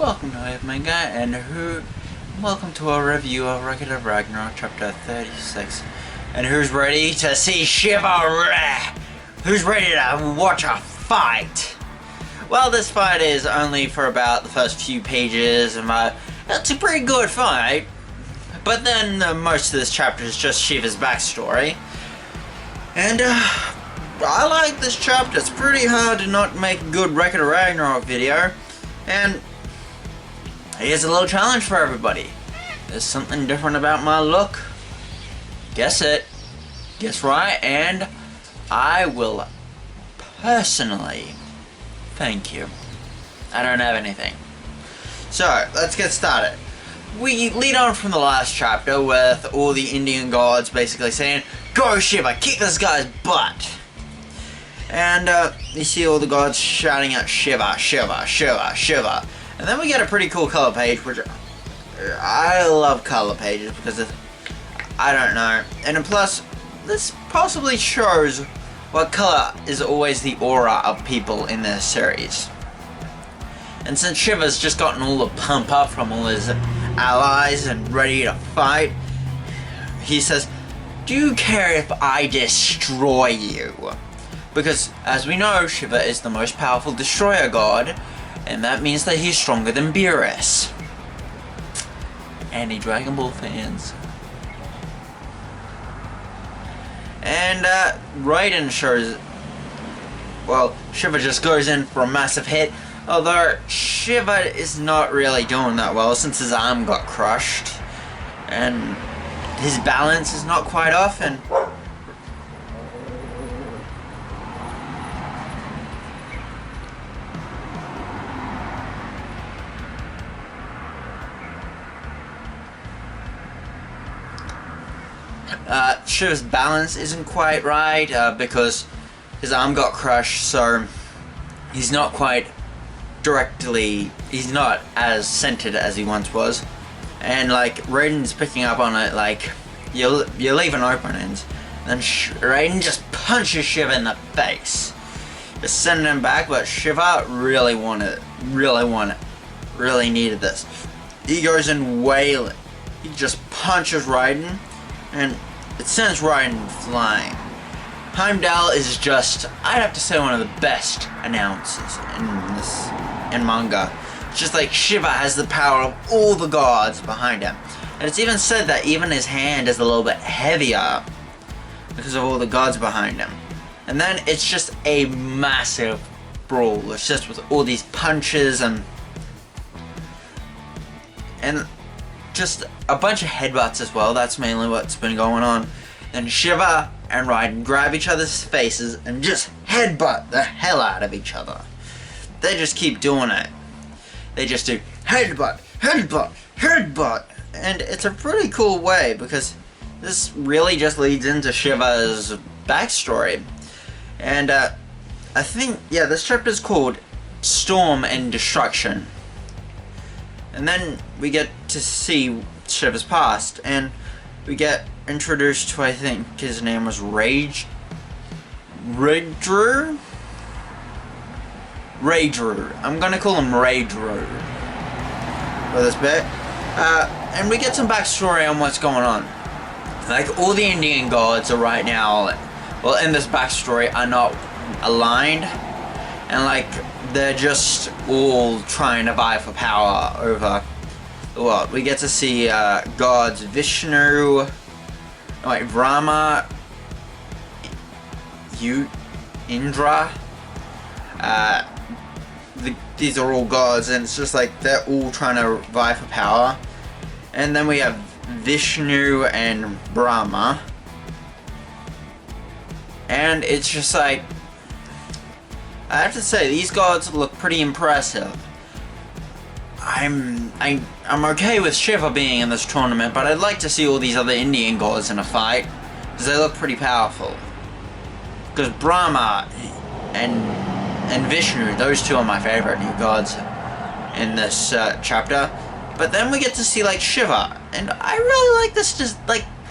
Welcome to Manga and welcome to a review of Ragnarok chapter 36. And who's ready to see Shiva? Who's ready to watch a fight? Well, this fight is only for about the first few pages, and it's a pretty good fight. But then most of this chapter is just Shiva's backstory. And I like this chapter. It's pretty hard to not make a good Ragnarok video. And here's a little challenge for everybody. There's something different about my look. Guess it. Guess right. And I will personally thank you. I don't have anything. So, let's get started. We lead on from the last chapter with all the Indian gods basically saying, "Go Shiva, kick this guy's butt." And you see all the gods shouting out Shiva, Shiva, Shiva, Shiva. And then we get a pretty cool color page, which I love color pages because I don't know. And plus, this possibly shows what color is always the aura of people in this series. And since Shiva's just gotten all the pump up from all his allies and ready to fight, he says, "Do you care if I destroy you?" Because, as we know, Shiva is the most powerful destroyer god, and that means that he's stronger than Beerus. Any Dragon Ball fans? And Raiden shows, well, Shiva just goes in for a massive hit, although Shiva is not really doing that well since his arm got crushed, and his balance is not quite off, and Shiva's balance isn't quite right because his arm got crushed, so he's not quite he's not as centered as he once was. And like Raiden's picking up on it, like you leave an opening, then Raiden just punches Shiva in the face, just sending him back. But Shiva really needed this. He goes in wailing. He just punches Raiden, and it sends Raiden flying. Heimdall is just, I'd have to say, one of the best announcers in manga. It's just like Shiva has the power of all the gods behind him. And it's even said that even his hand is a little bit heavier because of all the gods behind him. And then it's just a massive brawl. It's just with all these punches and just a bunch of headbutts as well. That's mainly what's been going on. Then Shiva and Raiden grab each other's faces and just headbutt the hell out of each other. They just keep doing it. They just do headbutt, headbutt, headbutt. And it's a pretty cool way because this really just leads into Shiva's backstory. And I think, yeah, this chapter is called Storm and Destruction. And then we get to see Shiva's past, and we get introduced to, I think his name was Rager I'm gonna call him Rager for this bit. And we get some backstory on what's going on. Like, all the Indian gods are right now, well, in this backstory, are not aligned, and like they're just all trying to vie for power over what we get to see gods Vishnu, like Brahma, Indra. These are all gods, and it's just like they're all trying to vie for power. And then we have Vishnu and Brahma, and it's just like, I have to say, these gods look pretty impressive. I'm okay with Shiva being in this tournament, but I'd like to see all these other Indian gods in a fight, because they look pretty powerful. Because Brahma and Vishnu, those two are my favorite new gods in this chapter. But then we get to see like Shiva, and I really like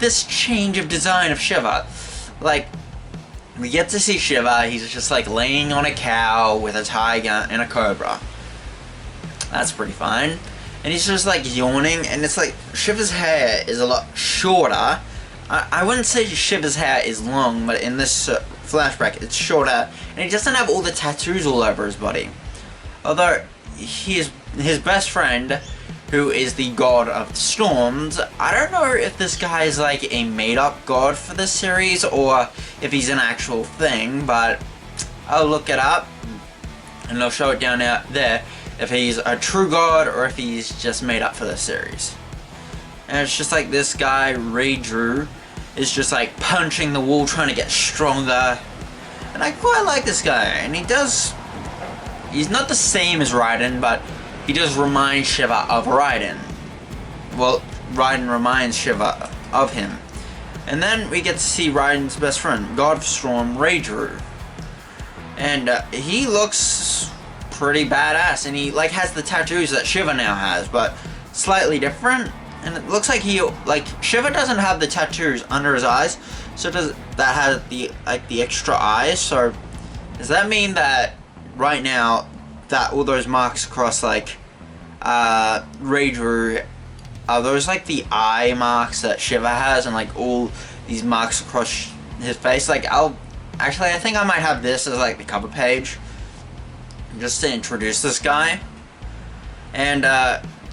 this change of design of Shiva. Like, we get to see Shiva, he's just like laying on a cow with a tiger and a cobra. That's pretty fine. And he's just like yawning, and it's like Shiva's hair is a lot shorter. I wouldn't say Shiva's hair is long, but in this flashback it's shorter, and he doesn't have all the tattoos all over his body. Although his best friend, who is the god of storms, I don't know if this guy is like a made-up god for this series or if he's an actual thing, but I'll look it up and I'll show it down there if he's a true god or if he's just made up for this series. And it's just like this guy, Raydrew, is just like punching the wall trying to get stronger. And I quite like this guy, and he's not the same as Raiden, but he does remind Shiva of Raiden. Well, Raiden reminds Shiva of him. And then we get to see Raiden's best friend, God of Storm, Raydrew. And he looks pretty badass, and he like has the tattoos that Shiva now has, but slightly different. And it looks like Shiva doesn't have the tattoos under his eyes, so does that have the extra eyes? So does that mean that right now that all those marks across Raydrew, are those like the eye marks that Shiva has, and like all these marks across his face? Like I think I might have this as like the cover page just to introduce this guy. And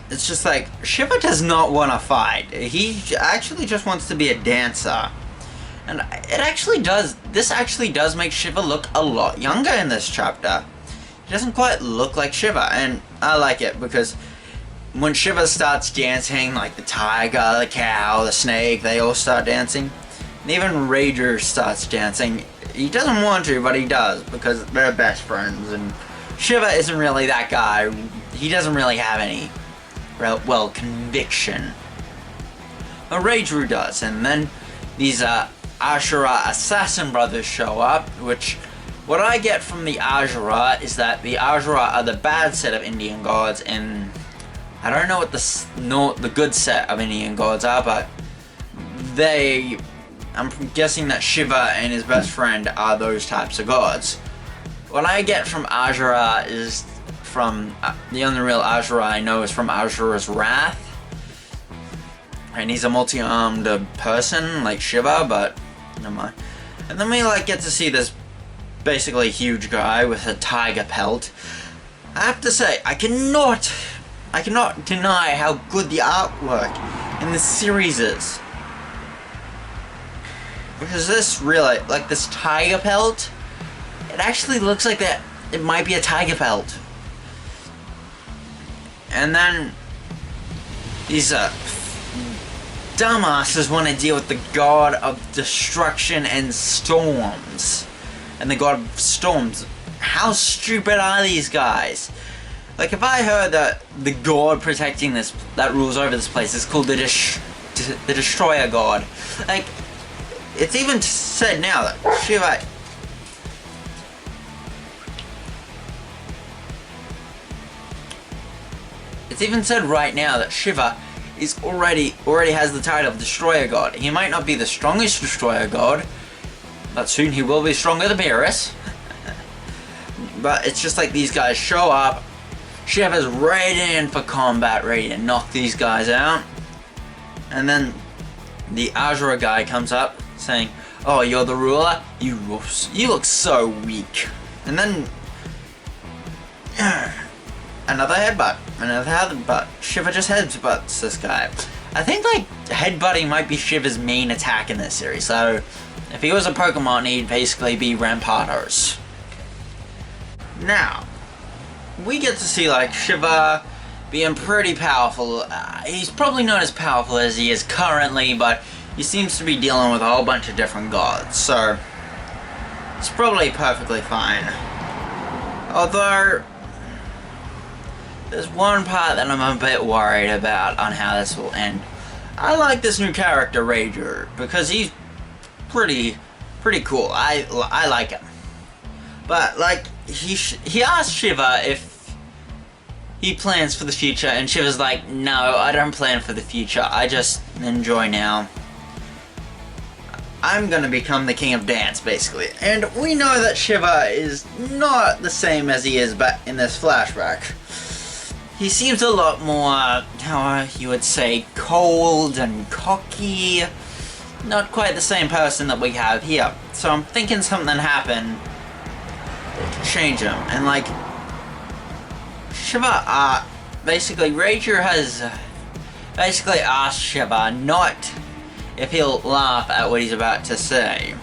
it's just like Shiva does not want to fight. He actually just wants to be a dancer. And this actually does make Shiva look a lot younger in this chapter. He doesn't quite look like Shiva, and I like it because when Shiva starts dancing, like the tiger, the cow, the snake, they all start dancing. And even Raydrew starts dancing. He doesn't want to, but he does because they're best friends, and Shiva isn't really that guy. He doesn't really have any conviction. But Raydrew does, and then these Ashura assassin brothers show up, which what I get from the Ashura is that the Ashura are the bad set of Indian gods, and I don't know what the good set of Indian gods are, but I'm guessing that Shiva and his best friend are those types of gods. What I get from Ashura is from the only real Ashura I know is from Ashura's Wrath, and he's a multi-armed person like Shiva, but never mind. And then we get to see this basically huge guy with a tiger pelt. I have to say, I cannot deny how good the artwork in this series is, because this really, this tiger pelt, it actually looks like that it might be a tiger pelt. And then these dumbasses want to deal with the god of destruction and storms. And the god of storms. How stupid are these guys? If I heard that the god protecting this, that rules over this place, is called the destroyer god. It's even said now that Shiva... It's even said right now that Shiva is already has the title of Destroyer God. He might not be the strongest Destroyer God, but soon he will be stronger than Beerus. But it's just like these guys show up, Shiva's ready in for combat, ready to knock these guys out. And then the Ashura guy comes up saying, "Oh, you're the ruler? You look so weak." And then another headbutt. Shiva just headbutts this guy. I think headbutting might be Shiva's main attack in this series. So if he was a Pokemon, he'd basically be Rampardos. Now, we get to see Shiva being pretty powerful. He's probably not as powerful as he is currently, but he seems to be dealing with a whole bunch of different gods, so it's probably perfectly fine. Although there's one part that I'm a bit worried about on how this will end. I like this new character, Raydrew, because he's pretty cool. I like him. But he asked Shiva if he plans for the future, and Shiva's like, "No, I don't plan for the future. I just enjoy now. I'm gonna become the king of dance," basically. And we know that Shiva is not the same as he is in this flashback. he seems a lot more, how you would say, cold and cocky. Not quite the same person that we have here. So I'm thinking something happened to change him. And like, Shiva, basically Rager has basically asked Shiva not if he'll laugh at what he's about to say.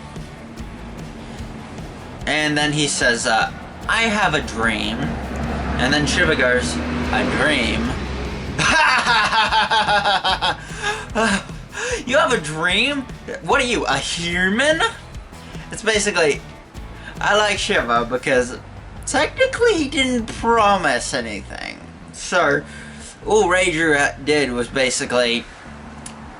And then he says, I have a dream. And then Shiva goes, a dream? You have a dream? What are you, a human? It's basically, I like Shiva because technically he didn't promise anything. So, all Rager did was basically,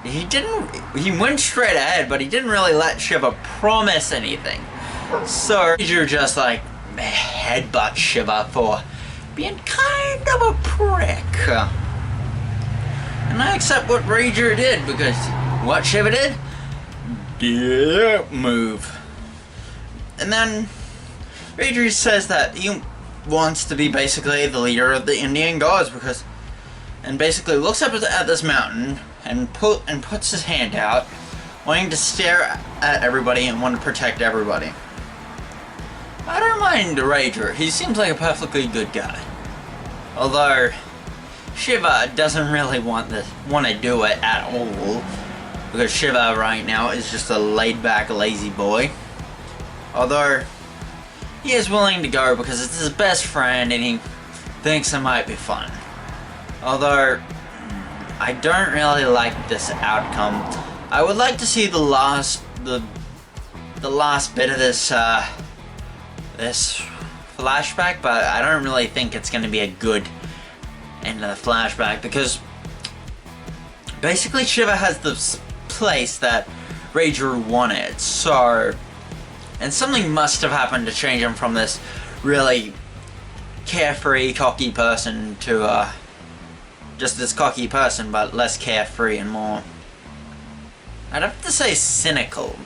he went straight ahead, but he didn't really let Shiva promise anything. So, Rager just like headbutt Shiva for being kind of a prick. And I accept what Rager did, because what Shiva did? Didn't move. And then Rager says that he wants to be basically the leader of the Indian gods, and basically looks up at this mountain and puts his hand out, wanting to stare at everybody and want to protect everybody. I don't mind Rager. He seems like a perfectly good guy. Although Shiva doesn't really want to do it at all, because Shiva right now is just a laid-back, lazy boy. Although he is willing to go because it's his best friend and he thinks it might be fun. Although I don't really like this outcome. I would like to see the last bit of this this flashback, but I don't really think it's going to be a good end of the flashback, because basically Shiva has this place that Rager wanted, so, and something must have happened to change him from this really carefree, cocky person to just this cocky person, but less carefree and more, I'd have to say, cynical.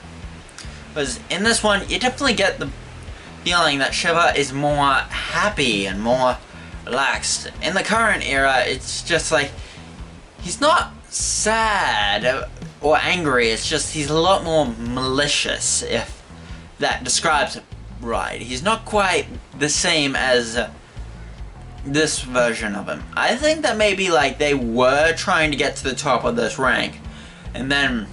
Because in this one, you definitely get the feeling that Shiva is more happy and more relaxed. In the current era, it's just like, he's not sad or angry, it's just he's a lot more malicious, if that describes it right. He's not quite the same as this version of him. I think that maybe like they were trying to get to the top of this rank, and then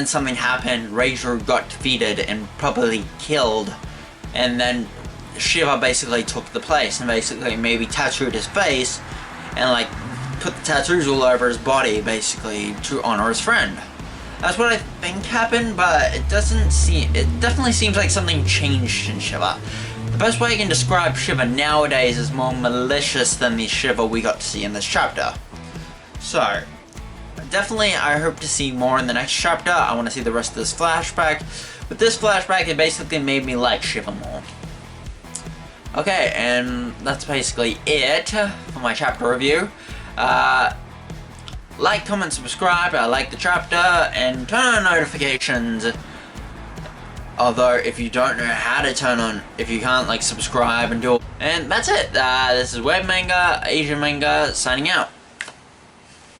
something happened, Rager got defeated and probably killed, and then Shiva basically took the place and basically maybe tattooed his face and like put the tattoos all over his body basically to honor his friend. That's what I think happened, but it definitely seems like something changed in Shiva. The best way I can describe Shiva nowadays is more malicious than the Shiva we got to see in this chapter. So, definitely I hope to see more in the next chapter. I want to see the rest of this flashback. With this flashback, it basically made me like Shiva more. Okay, and that's basically it for my chapter review. Like, comment, subscribe, I like the chapter, and turn on notifications. Although, if you don't know how to turn on, if you can't like subscribe and do it. And that's it. This is Web Manga, Asian Manga, signing out.